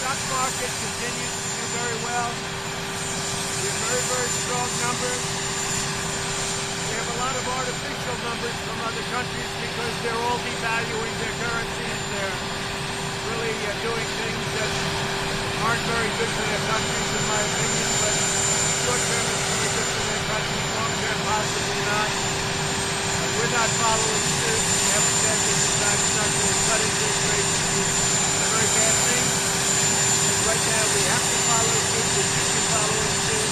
stock market continues to do very well. We have very, very strong numbers. We have a lot of artificial numbers from other countries because they're all devaluing their currencies. They're really doing things that aren't very good for their countries, in my opinion. But short term, it's very good for their countries. Long term, possibly not. We're not following suit. We haven't said this is not going to cut interest rates. It's a very bad thing. And right now, we have to follow suit. We should be following suit.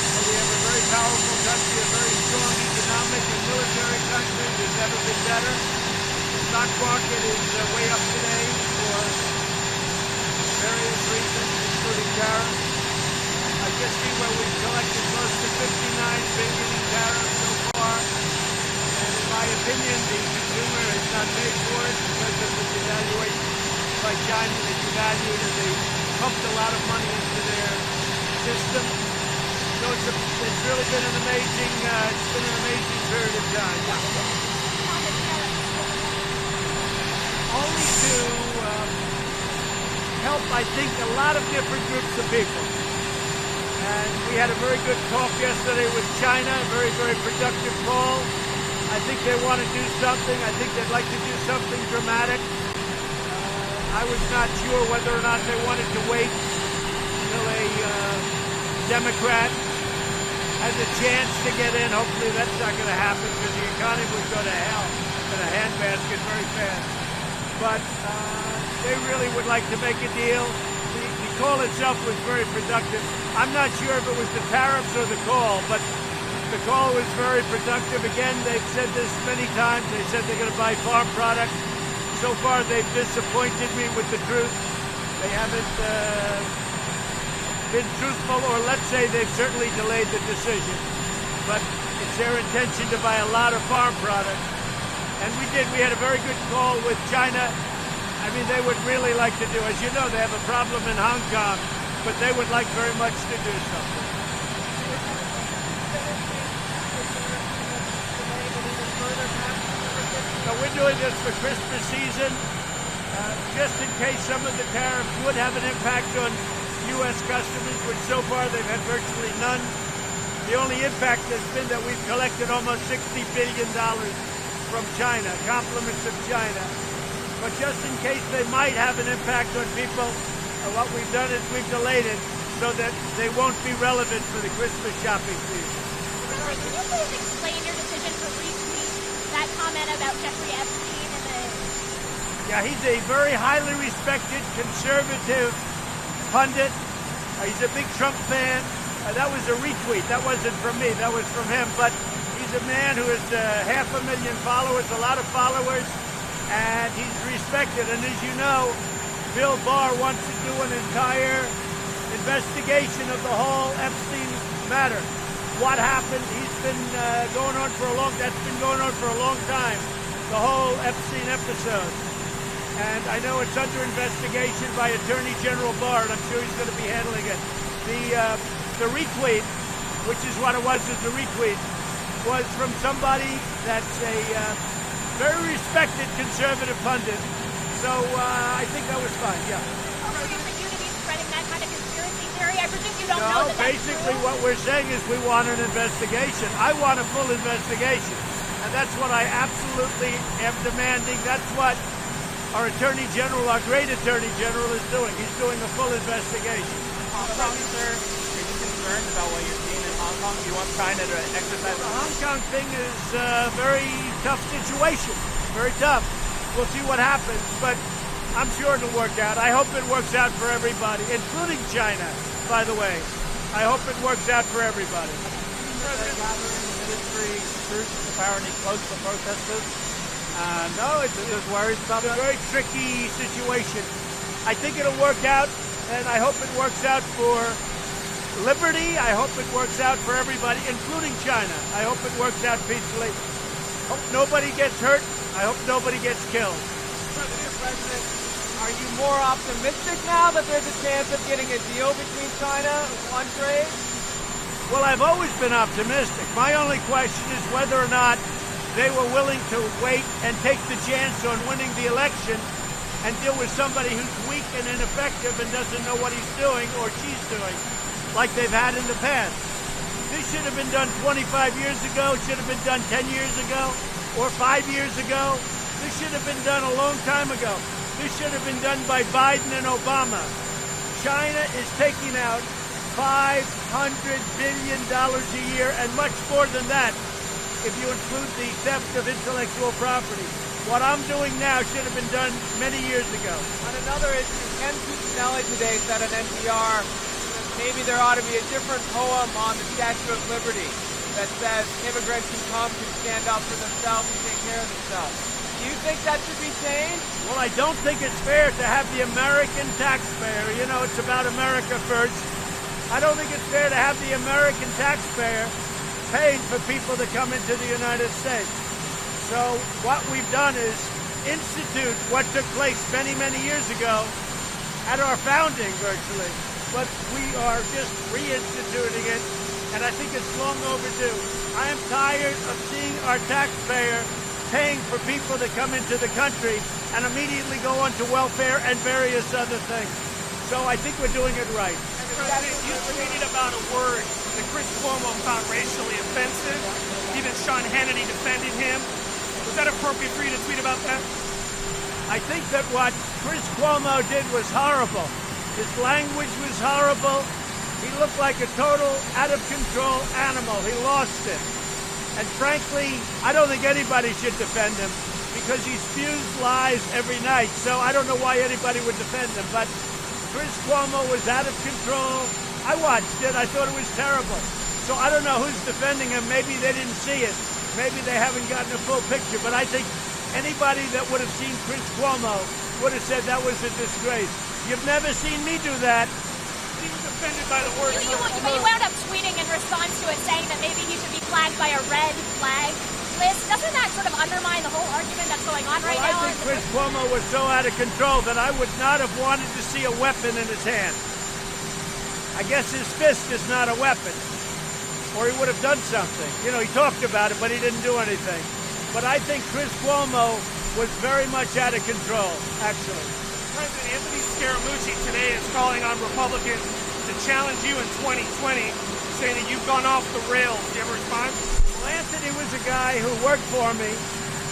But we have a very powerful country, a very strong economic and military country. We've never been better. The stock market is way up today for various reasons, including tariffs. I just see where we've collected close to $59 billion in tariffs so far. And in my opinion, the consumer has not paid for it because of the devaluation by China. They devalued and they pumped a lot of money into their system. So it's really been an amazing, period of time. Only to help, I think, a lot of different groups of people. And we had a very good talk yesterday with China, a very, very productive call. I think they want to do something. I think they'd like to do something dramatic. I was not sure whether or not they wanted to wait until a Democrat has a chance to get in. Hopefully that's not going to happen because the economy would go to hell in a handbasket very fast. But they really would like to make a deal. The call itself was very productive. I'm not sure if it was the tariffs or the call, but the call was very productive. Again, they've said this many times. They said they're going to buy farm products. So far, they've disappointed me with the truth. They haven't been truthful, or let's say they've certainly delayed the decision. But it's their intention to buy a lot of farm products. And we had a very good call with China. I mean, they would really like to do, as you know, they have a problem in Hong Kong, but they would like very much to do something. So we're doing this for Christmas season, just in case some of the tariffs would have an impact on U.S. customers, which so far they've had virtually none. The only impact has been that we've collected almost $60 billion from China, compliments of China. But just in case they might have an impact on people, what we've done is we've delayed it so that they won't be relevant for the Christmas shopping season. Can you please explain your decision to retweet that comment about Jeffrey Epstein and the... Yeah, he's a very highly respected conservative pundit. He's a big Trump fan. That was a retweet. That wasn't from me. That was from him. But he's a man who has 500,000 followers, a lot of followers, and he's respected. And as you know, Bill Barr wants to do an entire investigation of the whole Epstein matter. What happened? He's been going on for a long time. The whole Epstein episode. And I know it's under investigation by Attorney General Barr, and I'm sure he's going to be handling it. The retweet, which is what it was as a retweet, was from somebody that's a very respected conservative pundit. So I think that was fine, yeah. Also, for you to be spreading that kind of conspiracy theory, I presume you don't know that basically that's true. What we're saying is we want an investigation. I want a full investigation. And that's what I absolutely am demanding. That's what our Attorney General, our great Attorney General, is doing. He's doing a full investigation. Hong Kong, sir, are you concerned about what you're seeing in Hong Kong? Do you want China to exercise? The Hong Kong thing is a very tough situation. Very tough. We'll see what happens, but I'm sure it'll work out. I hope it works out for everybody, including China, by the way. I hope it works out for everybody. President gathering military troops apparently close to protesters. No, it's a very tricky situation. I think it'll work out, and I hope it works out for liberty. I hope it works out for everybody, including China. I hope it works out peacefully. Hope nobody gets hurt. I hope nobody gets killed. President, are you more optimistic now that there's a chance of getting a deal between China on trade? Well, I've always been optimistic. My only question is whether or not they were willing to wait and take the chance on winning the election and deal with somebody who's weak and ineffective and doesn't know what he's doing or she's doing, like they've had in the past. This should have been done 25 years ago, should have been done 10 years ago, or 5 years ago. This should have been done a long time ago. This should have been done by Biden and Obama. China is taking out $500 billion a year, and much more than that if you include the theft of intellectual property. What I'm doing now should have been done many years ago. On another issue, Ken Cuccinelli today said on NPR that maybe there ought to be a different poem on the Statue of Liberty that says immigrants who come can stand up for themselves and take care of themselves. Do you think that should be changed? Well, I don't think it's fair to have the American taxpayer, you know, it's about America first. I don't think it's fair to have the American taxpayer paying for people to come into the United States. So what we've done is institute what took place many, many years ago at our founding virtually, but we are just reinstituting it, and I think it's long overdue. I am tired of seeing our taxpayer paying for people to come into the country and immediately go on to welfare and various other things. So I think we're doing it right. President, you tweeted about a word that Chris Cuomo found racially offensive. Even Sean Hannity defended him. Was that appropriate for you to tweet about that? I think that what Chris Cuomo did was horrible. His language was horrible. He looked like a total out-of-control animal. He lost it. And frankly, I don't think anybody should defend him because he spews lies every night. So I don't know why anybody would defend him. But Chris Cuomo was out of control. I watched it. I thought it was terrible. So I don't know who's defending him. Maybe they didn't see it. Maybe they haven't gotten a full picture. But I think anybody that would have seen Chris Cuomo would have said that was a disgrace. You've never seen me do that. He was offended by the word. You wound up tweeting in response to it saying that maybe he should be flagged by a red flag list. Doesn't that sort of undermine the whole argument that's going on right now? I think Chris Cuomo was so out of control that I would not have wanted to see a weapon in his hand. I guess his fist is not a weapon. Or he would have done something. You know, he talked about it, but he didn't do anything. But I think Chris Cuomo was very much out of control, actually. President Anthony Scaramucci today is calling on Republicans to challenge you in 2020, saying that you've gone off the rails. Do you have a response? Well, Anthony was a guy who worked for me,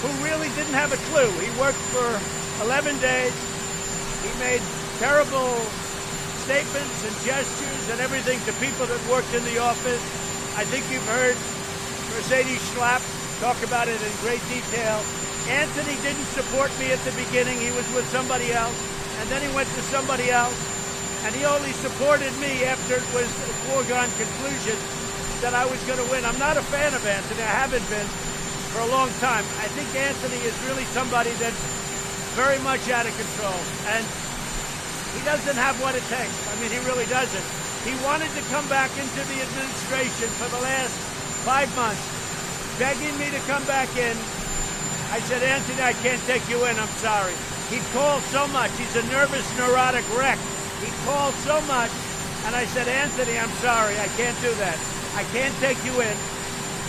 who really didn't have a clue. He worked for 11 days. He made terrible statements and gestures and everything to people that worked in the office. I think you've heard Mercedes Schlapp talk about it in great detail. Anthony didn't support me at the beginning. He was with somebody else, and then he went to somebody else, and he only supported me after it was a foregone conclusion that I was going to win. I'm not a fan of Anthony. I haven't been for a long time. I think Anthony is really somebody that's very much out of control, and he doesn't have what it takes. I mean, he really doesn't. He wanted to come back into the administration for the last 5 months, begging me to come back in. I said, Anthony, I can't take you in. I'm sorry. He called so much. He's a nervous, neurotic wreck. He called so much. And I said, Anthony, I'm sorry. I can't do that. I can't take you in.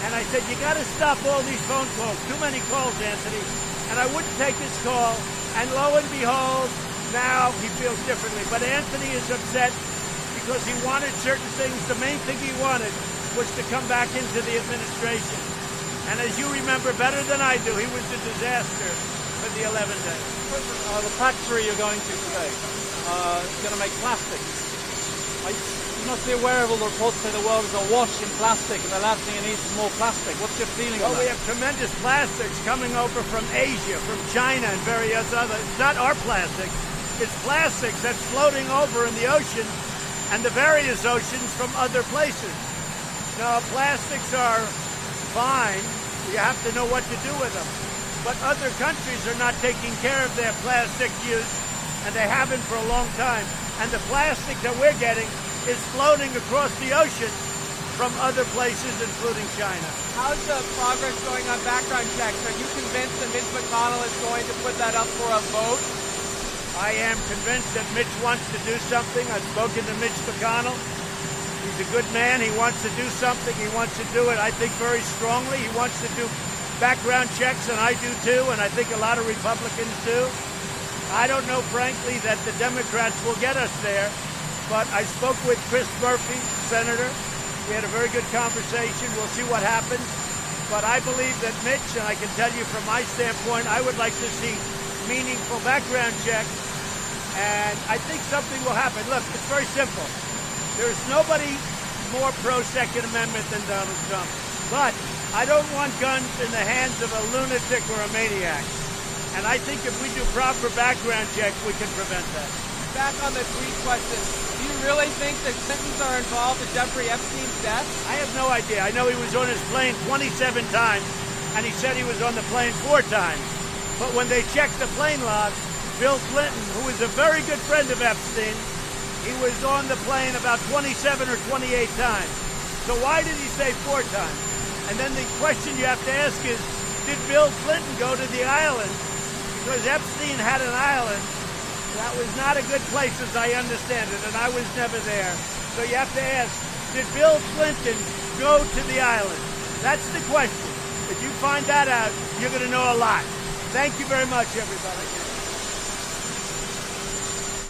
And I said, you got to stop all these phone calls. Too many calls, Anthony. And I wouldn't take his call. And lo and behold, now he feels differently. But Anthony is upset because he wanted certain things. The main thing he wanted was to come back into the administration. And as you remember better than I do, he was a disaster for the 11 days. The factory you're going to today is going to make plastics. You must be aware of all the reports saying the world is awash in plastic and the last thing it needs is more plastic. What's your feeling on Well, that? we have tremendous plastics coming over from Asia, from China, and various other. It's not our plastic. It's plastics that's floating over in the ocean and the various oceans from other places. Now, plastics are fine. You have to know what to do with them. But other countries are not taking care of their plastic use, and they haven't for a long time. And the plastic that we're getting is floating across the ocean from other places, including China. How's the progress going on background checks? Are you convinced that Mitch McConnell is going to put that up for a vote? I am convinced that Mitch wants to do something. I've spoken to Mitch McConnell. He's a good man. He wants to do something. He wants to do it, I think, very strongly. He wants to do background checks, and I do too, and I think a lot of Republicans do. I don't know, frankly, that the Democrats will get us there, but I spoke with Chris Murphy, Senator. We had a very good conversation. We'll see what happens. But I believe that Mitch, and I can tell you from my standpoint, I would like to see meaningful background checks, and I think something will happen. Look, it's very simple. There's nobody more pro-Second Amendment than Donald Trump. But I don't want guns in the hands of a lunatic or a maniac. And I think if we do proper background checks, we can prevent that. Back on the tweet question, do you really think the Clintons are involved in Jeffrey Epstein's death? I have no idea. I know he was on his plane 27 times, and he said he was on the plane 4 times. But when they checked the plane logs, Bill Clinton, who is a very good friend of Epstein, he was on the plane about 27 or 28 times. So why did he say 4 times? And then the question you have to ask is, did Bill Clinton go to the island? Because Epstein had an island that was not a good place as I understand it, and I was never there. So you have to ask, did Bill Clinton go to the island? That's the question. If you find that out, you're going to know a lot. Thank you very much, everybody.